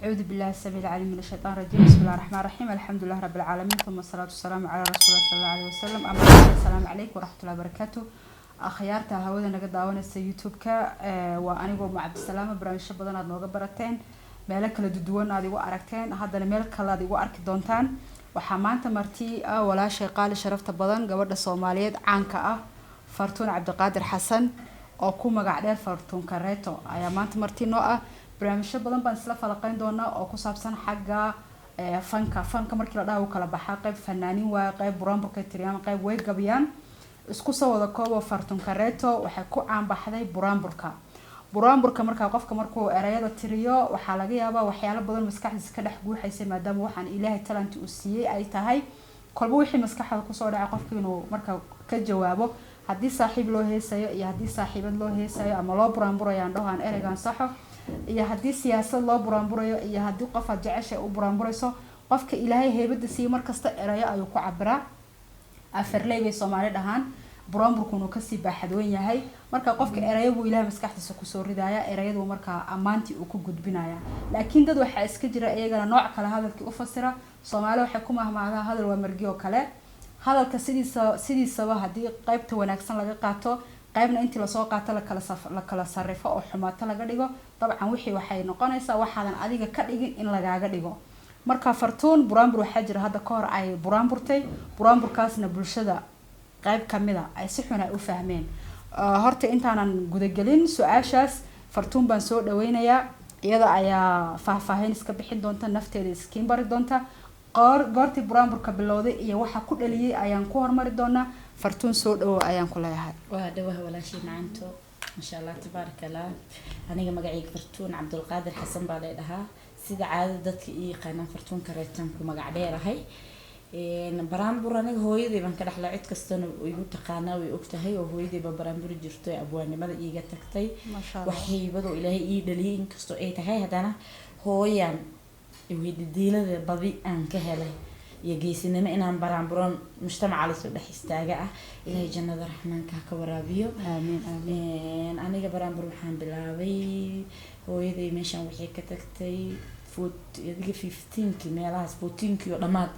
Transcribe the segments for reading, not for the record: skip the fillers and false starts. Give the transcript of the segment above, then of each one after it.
أعوذ بالله السميع العليم من الشيطان الرجيم بسم الله الرحمن الرحيم الحمد لله رب العالمين ثم الصلاة والسلام على رسول الله صلى الله عليه وسلم أما بعد السلام عليكم ورحمة الله وبركاته أخيارتا هودا نقد داونيسا يوتيوبكا وأنيقو مع عبد السلام برامج بدن aad nooga barateen meelo kala duwan aad igu aragteen haddana meel kale aad igu arki doontaan waxaa maanta marti walaashay qaali sharafta badan gabadha Soomaaliyeed caanka ah Fartuun Cabdiqaadir Xasan oo ku magac dheer Fartuun Kareeto ayaa maanta marti noo ah barnaamijyo badan baan isla falaqayn doonaa oo ku saabsan xagga fanka markii la dhaho kala baxaa qayb fanaaniin waa qayb buraanburka tiriyaan qayb way gabiyaan isku soo wada koobo Fartuun Kareeto waxay ku caan baxday buraanburka marka qofka markuu erayada tiriyo waxa laga yaabaa waxyaalo badan maskaxdiisa ka dhex guuxaysa maadaama waxaan Ilaahay talent u siiyay ay tahay kolba wixii maskaxda ku soo dhacay qofka inuu marka ka jawaabo haddii saaxiib loo heesayo iyo haddii saaxiibad loo heesayo ama loo buraanburayaan dhahaan eraygan saxo iyo haddii siyaasad loo buraanburayo iyo haddii qof aad jeceshay u buraanburayso qofka Ilaahay heybada siiyo markasta erayo ayuu ku cabiraa afarley bay Soomaali dhahaan buraanburkuna ka sii baaxadweyn yahay marka qofka erayo buu Ilaahay maskaxdiisa ku soo ridaya erayadu marka amaanti uu ku gudbinaya laakiin dad waxa iska jira iyagana nooc kale hadalkii u fasira Soomaali waxay ku mahmaahdaa hadal waa margiyo kale hadalka sidiisaba haddii qaybta wanaagsan laga qaato qaybna intii la soo qaato la kala sarrifo oo xumaata laga dhigo dabcan wixii waxay noqonaysaa waxaadan adiga ka dhigin in lagaaga dhigo marka Fartuun buraanbur waxa jira hadda ka hor ay buraanburtay buraanburkaasna bulshada qayb kamida ay si xun u fahmeen horta intaanan gudagelin su'aashaas Fartuun baan soo dhaweynayaa iyada ayaa faahfaahin iska bixin doonta nafteeda iskiin bari doonta goorti buraanburka bilowday iyo waxa ku dhaliyay ayaan ku hormari doonaa Fartuun soo dhawo ayaan ku leeyahay waa dhawaha walaashii macanto insha Allah tabarakallah aniga magacayga Fartuun Cabdiqaadir Xasan baa leedahay sida caado dadka ii qanaan Fartuun Kareetan ku magac dheerahay buraanbur aniga hooyaday baan ka dhaxlay cid kastana igu taqaanaa way ogtahay oo hooyaday baa buraanbur jirtay abwaanimada iiga tagtay waxaybado Ilaahay ii dhaliyay inkastoo ay tahay hadana hooyan diilada badi aan ka helay iyo geesinimo inaan buraanburan mujtamaca la soo dhex istaaga ah Ilaahay jannada raxmaanka ka waraabiyo amiin aniga buraanbur waxaan bilaabay hooyaday meeshan waxay ka tagtay 15 meelahaas 14 iyo dhamaad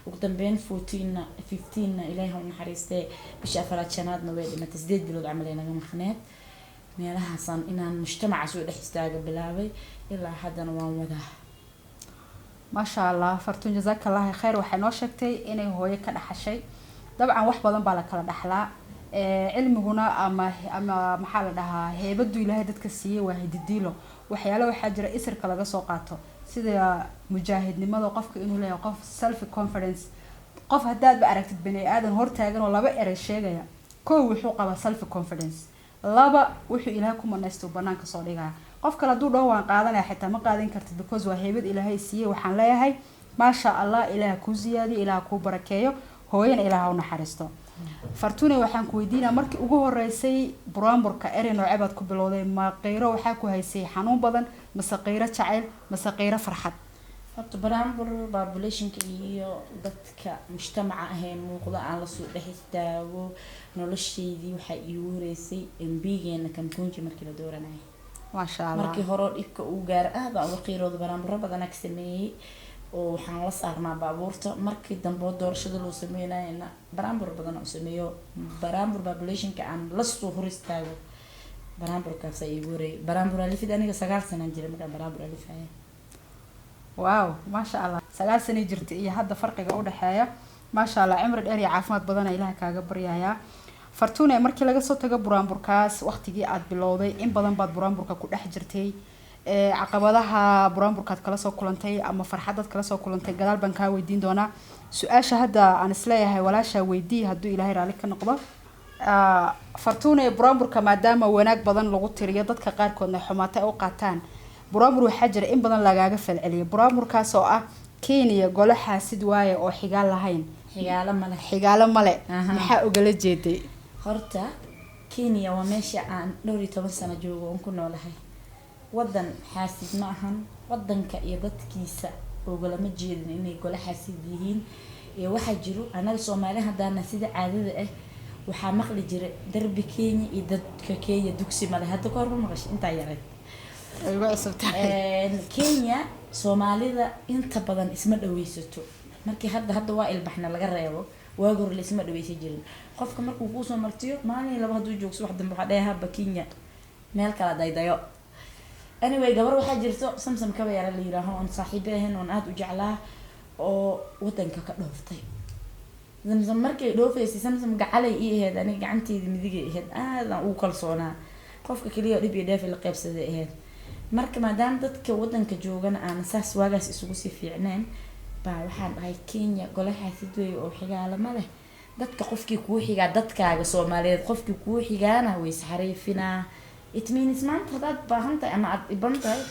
ugu dambeyn 15 Ilaahay ha naxariistay bisha afraad shanaadna way dhimatay 8 bilood camal ay naga maqneed meelahaasan inaan mujtamaca soo dhex istaaga bilaabay ilaa haddana waan wadaa ما شاء الله Fartuun جزاك الله خير waxay noo sheegtay inay hooyo ka dhaxashay dabcan wax badan baa la kala dhaxlaa cilmiguna ama maxaa la dhahaa heebadu Ilaahay dadka siiyay waa hididiilo waxyaalo waxa jira isirka laga soo qaato sida mujaahidnimada qofka inuu leeyahay qof self confidence qof hadaad ba aragtid bani aadan hortaagan oo laba eray sheegaya koow wuxuu qabaa self confidence laba wuxuu Ilaahay ku manaysto banaanka soo dhigaa qof kala duu dhaw waan qaadanay xitaa ma qaadan kartid because waa heebad Ilaahay siiyay waxaan leeyahay ma sha Allah Ilaahay ku ziyaadiyo Ilaahay ku barakeeyo hooyana Ilaahay u naxariisto Fartuun waxaan ku weydiinaa markii ugu horeysay buraanburka eray nooceed ku bilowday ma qeyro waxa ku haysay xanuun badan mise qeyro jacayl mise qeyro farxad horta buraanbur populationka iyo dadka mujtamaca ah ee muuqda aan la soo dhex istaago nolosheedii waxa ii wareysay MB-geena kamkoonji markii la dooranay ما شاء الله markii hore dhibka uu gaar aad aan waqtiirooda buraanbur badan ka sameeyay oo waxaan la saarnaa baabuurta markii dambe doorashada loo sameeyayna buraanbur badan oo sameeyo buraanbur populationka aan la soo hor istaago buraanburkaas ay wareey buraanbur alifid aniga 9 sano jiray markaan buraanbur alifay واو ما شاء الله 9 sano jirtay iyo hadda farqiga u dhaxeeya ما شاء الله cimri dheer iyo caafimaad badan Ilaahay kaaga baryaaya Fartuun markii laga soo tago buraanburkaas waqtigii aad bilowday in badan baad buraanburka ku dhex jirtay caqabadaha buraanburkaad kala soo kulantay ama farxadad kala soo kulantay gadaal baan ka weydiin doonaa su'aasha hadda aan isleeyahay walaasha weydii haduu Ilaahay raali ka noqdo Fartuun buraanburka maadaama wanaag badan lagu tiriyo dadka qaar koodna xumaatay u qaataan buraanbur waxa jira in badan lagaaga falceliyo buraanburkaas oo ah Kenya golo xaasid waaye oo xigaalo male maxaa ogala jeeday horta Kenya waa meesha aan 12 sano joogo oo ku noolahay wadan xaasid ma ahan wadanka iyo dadkiisa ogala ma jeedin inay golo xaasid yihiin ee waxa jiro anaga Soomaaliya hadana sida caadada ah waxa maqli jiray darbi Kenya iyo dadka Kenya dugsi male hadda ka hor ma maqashay inta yaray ayuu cusubtahay Kenya soomaalida inta badan isma dhaweysato markii hadda waa ilbaxna laga reebo waag hore isma dhaweysan jirin qofka markuu ku soo martiyo maalin laba haduu joogso wax dambe waxa dheeha Kenya meel kala daydayo anyway gabar waxaa jirto samsam ka yara la yiraaho on saaxiibeen on aad u jeclaa oo wadanka ka dhooftay samsam markay dhoofaysay samsam gacalay ii ahayd aniga gacanteedii midig ahayd aad aan u kalsoonaa qofka kaliya dhib iyo dheef la qaybsaday ahayd marka maadaama dadka wadanka joogana aan saas waagaas isugu sii fiicneen baa waxaan dhahay Kenya golaha sidoo oo xigaala ma leh dadka qofkii kuu xigaa dadkaaga Soomaaliyeed qofkii kuu xigaana way saxariifinaa it means maanta hadaad baahan tahay ama aad dhiban tahay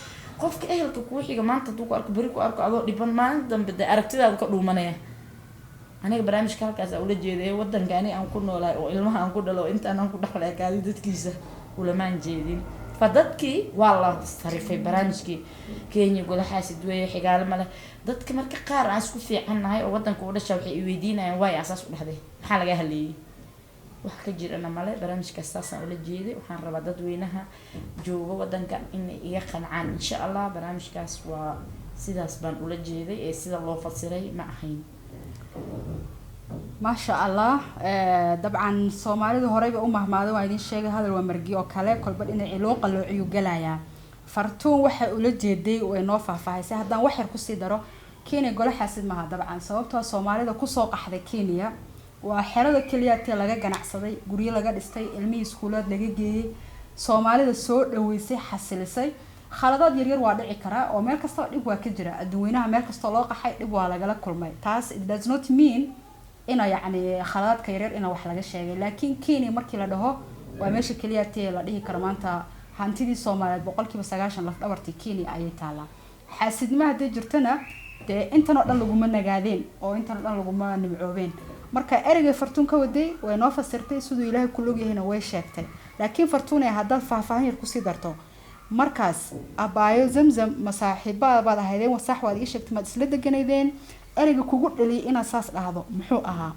qofka ehelka kuu xiga maanta haduu ku arko bari ku arko adoo dhiban maalin dambe aragtidaada ka dhuumanaya aniga barnaamijka halkaas ula jeeday wadankaani aan ku noolahay oo ilmaha aan ku dhalo intaan aan ku dhaxlay kaadi dadkiisa ulamaan jeedin fadadkii waa la sarifay barnaamijkii Kenya golaha sidoo xigaal ma leh dadka marka qaar aan isku fiicanahay oo wadanka u dhashay waxay weydiinayaan way asaas u dhaxday maxaa laga hadlayay wax ka jirana male barnaamijka saasaan ula jeeday waxaan rabaa dadweynaha jooga wadanka inay iga qancaan insha Allah barnaamijkaas waa sidaas baan ula jeeday ee sida loo fasiray ma ahayn ما شاء الله طبعا Soomaalidu horeyba u mahmaado waa idin sheegay hadal waa margi oo kale kolba in ciilooqa loo ciyo galaya fartuun waxa ula jeeday oo inoo faahfaahisay haddaan wax yar ku sii daro Kenya golaxaasid maaha dabcan sababtoo Soomaalida ku soo qaxday Kenya waa xerada kaliya ee laga ganacsaday guriyo laga dhistay ilmi iskuulad laga geeyay Soomaalida soo dhaweysay xasilisay khaladaad yar yar waa dhici kara oo meel kasta dhib waa ka jira adduunyanaha meel kasta loo qaxay dhib waa laga kulmay taas it does not mean ina yani khalaadka yar yar ina wax laga sheegay laakiin Kenya markii la dhaho waa meesha kaliya ee la dhihi karo maanta hantidii Soomaaliyeed 90% laf dhabartii Kenya ayay taala xaasidnimo hadii jirtana de intan oo dhan lagu ma nagaadeen oo intan oo dhan lagu ma nimcoobeen marka ereyga fartuun ka waday way noo fasirtay sidoo Ilaahay ku log yahayna way sheegtay laakiin fartuun ay hadal faahfaahin yar ku sii darto markaas abaayo zamzam masaaxiibada baad ahaydeen wasax waad ii sheegtay maad isla deganaydeen ereyga kugu dhali ina saas dhahdo muxuu ahaa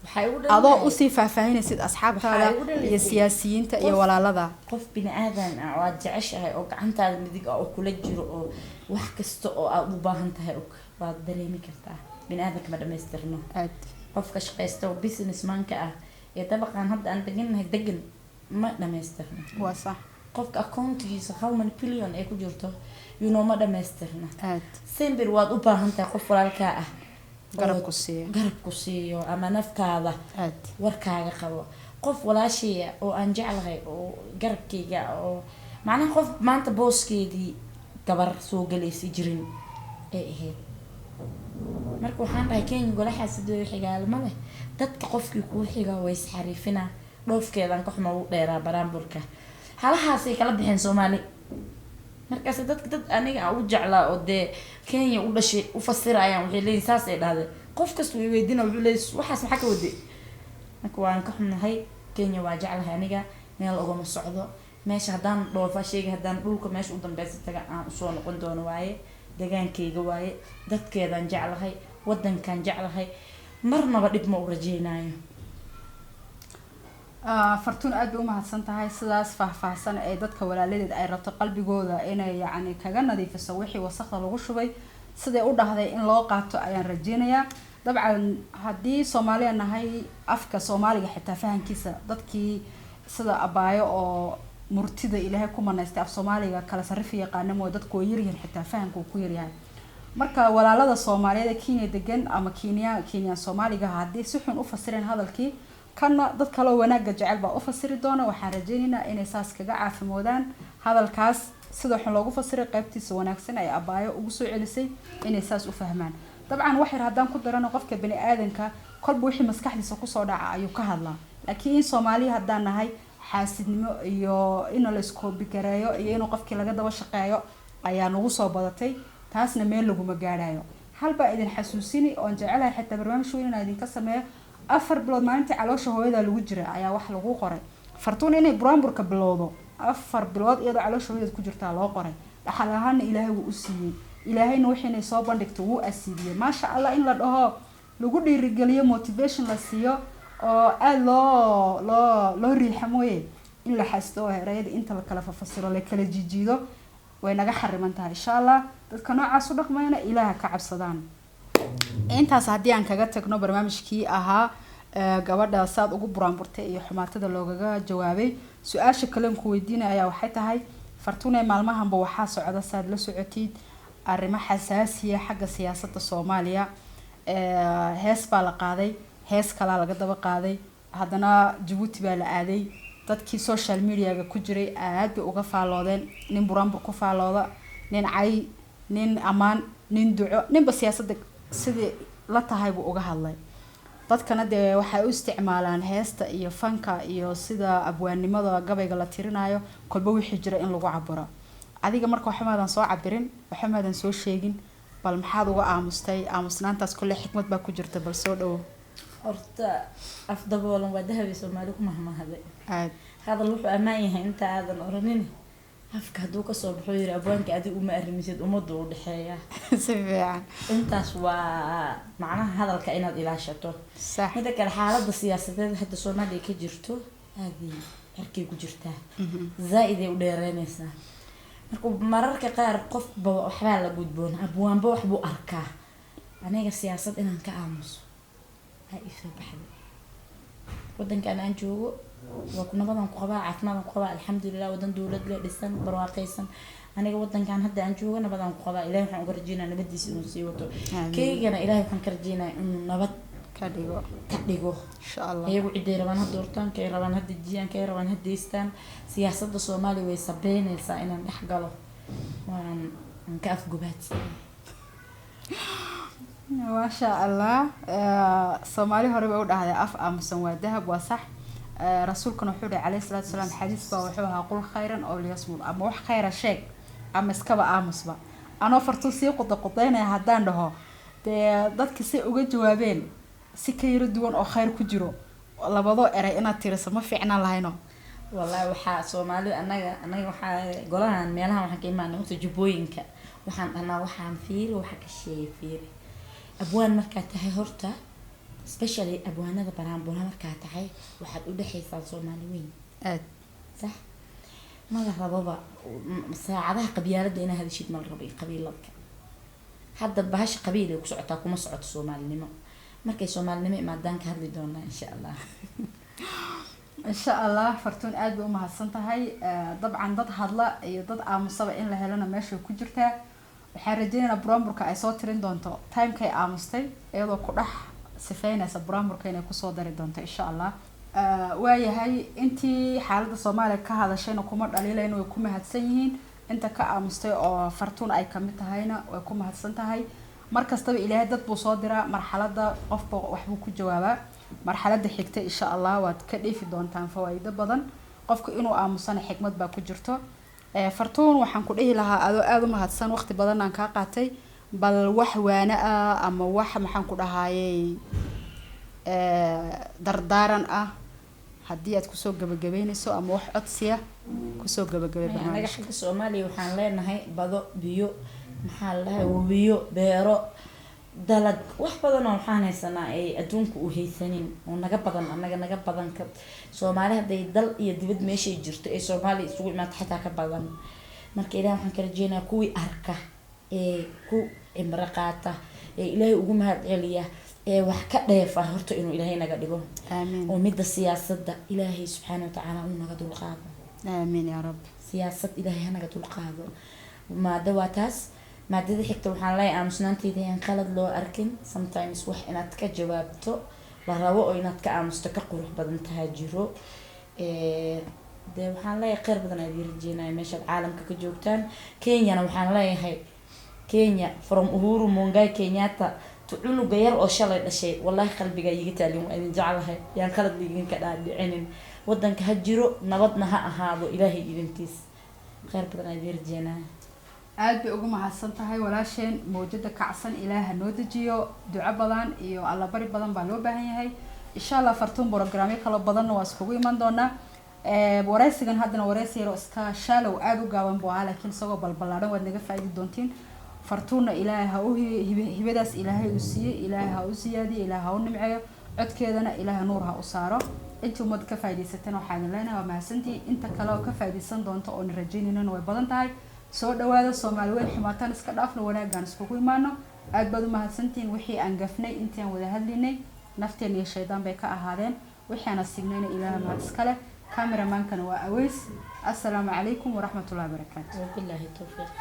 waxay u dhahay adoo u sii faahfaahinaysid asxaabtaada iyo siyaasiyiinta iyo walaalada qof bini aadan ah oo jeceshahay oo gacantaada midig ah oo kula jiro oo wax kasta oo aad u baahan tahay oo baad dareemi kartaa bini aadanka ma dhameystirno aad qofka shaqeysta oo businessman ka ah ee dabaqan hadda aan degan ma dhameystirno waa sax qofka account-giisa how many billion ay ku jirto you know ma dhameystirna aad simbil waad u baahan tahay qof walaalka ah garab ku siiyo ama naftaada aad warkaaga qabo qof walaashiya oo aan jeclahay oo garabkayga oo macnaha qof maanta booskeedii gabar soo galeysay jirin ee ahayd marka waxaan dhahay Kenya golaha sidoo xigaal ma leh dadka qofkii ku xiga way isxariifina dhoofkeedan ka xumo u dheeraa baraamburka halahaasay kala bixin Soomaali markaas dad aniga u jeclaa oo de Kenya u dhashay u fasirayaan waxay leeyihiin saas ay dhahday qof kasta way weydiina wuxuu leeyahay waxaas maxaa ka waday marka waan ka xunahay Kenya waa jeclahay aniga meel uga ma socdo meesha hadaan dhoofa sheegay hadaan dhulka meesha u dambeysay taga aan u soo noqon doono waaye degaankayga waaye dadkeedan jeclahay wadankan jeclahay marnaba dhib ma u rajeenaayo fartuun aad bay u mahadsan tahay sidaas faahfaahsan ee dadka walaaladeed ay rabto qalbigooda inay yani kaga nadiifiso wixii wasaqda lagu shubay siday u dhahday in loo qaato ayaan rajeynayaa dabcan haddii Soomaaliya nahay afka Soomaaliga xitaa fahankiisa dadkii sida abaayo oo murtida Ilaahay ku manaystay af Soomaaliga kala sarif yaqaan oo dadku yar xitaa fahanku ku yar yahay marka walaalada Soomaaliyeed Kenya degan ama Kenya Soomaaliga haddii si xun u fasireen hadalkii kana dad kale wanaaga jecel baa u fasiri doona waxaan rajeynaynaa inay saas kaga caafimaadaan hadalkaas sida xun loogu fasiray qaybtiisa wanaagsan ay abaayo ugu soo celisay inay saas u fahmaan dabcan wax yar hadaan ku darano qofka bini aadanka kolba wixii maskaxdiisa ku soo dhaca ayuu ka hadlaa laakiin Soomaaliya hadaan nahay xaasidnimo iyo in la isku bikareeyo iyo in qofkii laga daba shaqeeyo ayaa nagu soo badatay taasna meel lagu ma gaarayo halba idin xasuusini oo jecelahay xitaa barnaamij weyn inaan idin ka sameeyo afar bilood maalintii caloosha hooyada lagu jira ayaa wax lagu qoray fartuun inay buraanburka bilowdo afar bilood iyadoo caloosha hooyada ku jirta loo qoray dhaxal ahaan Ilaahay wuu u siiyay ilaahayna wixii soo bandhigto wuu asiibiyay ma sha Allah in la dhaho lagu dhiirigeliyo motivation la siiyo oo aad loo riixamoye in la xasto heerayada inta la kala fasiro la kala jijiido way naga xariman tahay insha allah dadka noocaas u dhaqmayna ilaaha ka cabsadaan intaas haddii aan kaga tagno barnaamijkii ahaa gabadha saad ugu buraanburtay iyo xumaatada loogaga jawaabay su-aasha kalen ku weydiinaya waxay tahay fartuune maalmahanba waxaa socda saad la socotid arrimo xasaasiya xagga siyaasadda Soomaaliya hees baa la qaaday hees kala laga daba qaaday haddana Djibouti baa la aaday dadkii social media-ga ku jiray aad bay uga faaloodeen nin buraanbur ku faalooda nin cay nin amaan nin duco ninba siyaasadda sidii la tahay buu uga hadlay dadkana dee waxay u isticmaalaan heesta iyo fanka iyo sida abwaannimada gabayga la tirinayo kolba wixii jira in lagu cabiro adiga marka waxmaadan soo cabirin waxmaadan soo sheegin bal maxaad uga aamusnaantaas kulli xikmad baa ku jirta bal soo dhawo horta afdaboolan waa dahabi Soomaali ku mahmahday hadal wuxuu ammaan yahay inta aadan oranin afka haduu ka soo baxo yiri abwaanka adigu uma arrimisid umadu u dhaxeeya si fiican intaas waa macnaha hadalka inaad ilaashato sax mid kale xaaladda siyaasadeed hadda Soomaaliya ka jirto aadi arkay ku jirtaa zaaid ay u dheereynaysaa marka mararka qaar qof waxba la gudboon abwaanba wax buu arkaa aniga siyaasad inaan ka aamuso ay soo baxday wadankan aan joogo وكنا قبا عفنا قبا الحمد لله ودن دولد لا دسن برواقيسن aniga wadankan hadda aan joogana badan ku qaba ilaahay waxaan uga rajeenaa nabadiisa inuu sii wato keegana ilaahay waxaan ka rajeenaa inuu nabad ka dhigo insha Allah iyagu ciday rabaan hadda doortaan kay rabaan hadda jiyaan kay rabaan hadda deystaan siyaasadda Soomaaliya way sabeynaysaa inaan dhex galo waan ka afgubaadsan ma sha Allah Soomaali hore way u dhahday af aamusan waa dahab waa sax rasuulkuna wuxuu dhahay alayhi salaatu wasalaam xadiis baa wuxuu ahaa qul khayran oo liyasmud ama wax khayra sheeg ama iskaba aamusba anoo fartu sii qodaynaya hadaan dhaho dadka si uga jawaabeen si ka yar duwan oo khayr ku jiro labado eray inaad tiriso ma fiicnaan lahayno wallahi waxa Soomaali anaga waxa golahan meelaha waxaan ka imaanay inta jubooyinka waxaan dhanaa waxaan fiiri waxa ka sheefir abwaan marka tahay horta especially abwaanada baraanbura marka tahay waxaad u dhaxaysaa Soomaali weyn aad sax ma la rababa saacadaha qabyaalada inaa hadashid ma la rabay qabiiladka hadda bahash qabiil ku socotaa kuma socoto Soomaalinimo markay Soomaalinimo imaadaan ka hadli doonaa insha Allah fartuun aad u mahadsan tahay dabcan dad hadla iyo dad aamusaba in la helana meesha ku jirtaa waxaan rajaynayaa buraanburka ay soo tirin doonto time-kay aamustay iyadoo ku dhax sifeynaysa buraanburka inay ku soo dari doonto insha Allah waayahay intii xaaladda Soomaaliya ka hadashayna kuma dhaliilayna way ku mahadsan yihiin inta ka aamustay oo fartuun ay kamid tahayna way ku mahadsan tahay markastaba ilaahay dad buu soo diraa marxaladda qofba wax buu ku jawaabaa marxaladda xigta insha Allah waad ka dheefi doontaan fawaa'ido badan qofku inuu aamusana xikmad baa ku jirto fartuun waxaan ku dhihi lahaa adoo aad u mahadsan waqti badan aan ka qaatay bal wax waana ama wax maxaan ku dhahaayay dardaaran ah haddii aad kusoo gabagabeynayso ama wax codsiya kusoo gabagabay barnaamijka Soomaaliya waxaan leenahay bado biyo maxaa la wabiyo beero dalag wax badan oo waxaan haysanaa ay adduunku u haysanin oo naga badan ka Soomaaliya haday dal iyo dibad meeshay jirto ee Soomaaliya isugu imaad xitaa ka badan marka ilaahay waxaan ka rajeenaa kuwii arka ku imra qaata ilaahay ugu mahad celiya wax ka dheefa horta inuu ilaahay naga dhigo aamin oo midda siyaasadda ilaahay subhanahu wa ta'ala uu naga dul qaado aamin ya rab siyaasad ilaahay naga dul qaado maadadaas maadada xigta waxaan leeyahay aamusnaanteeda aan qalad loo arkin sometimes wax inaad ka jawaabto la rabo oo inaad ka aamusto ka qurux badan tahay jiro waxaan leeyahay qeyr badan aad rajeenayo meesha caalamka ka joogtaan Kenya waxaan leeyahay Kenya from Uhuru Muigai Kenyatta cunuga yar oo shalay dhashay wallahi qalbiga iga taalin waa idin jecelahay yaan qalad ligin ka dhaadhicinin wadanka ha jiro nabadna ha ahaado ilaahay idinkiis qeyr badan aad rajeenayo aad bay ugu mahadsan tahay walaasheen mowjada kacsan ilaaha noo dejiyo duco badan iyo alla bari badan baa loo baahan yahay insha Allah fartuun programyo kala badan waa iskugu iman doonaa wareysigan haddana wareysi yar oo iska shallow aad u gaaban buu ahaa laakiin isagoo balbalaaran waad naga faa'iidi doontiin fartuuna ilaahay ha u hibadaas ilaahay u siiyay ilaahay ha u siyaadiyo ilaahay ha u nimceeyo codkeedana ilaahay nuur ha u saaro intii umad ka faa'iideysatana waxaan leenahay waa mahadsantii inta kale oo ka faa'iideysan doonto oo rajaynayna way badan tahay soo dhawaada Soomaali weyn ximaataan iska dhaafno wanaagan iskugu imaano aad baad u mahadsantiin wixii aan gafnay intaan wada hadlinay nafteen iyo shaydaan bay ka ahaadeen wixii aan signayna ilaahay ma iskale cameraman kan waa Aweys assalaamu calaykum wa rahmatullahi wa barakaatuh billahi tawfiiq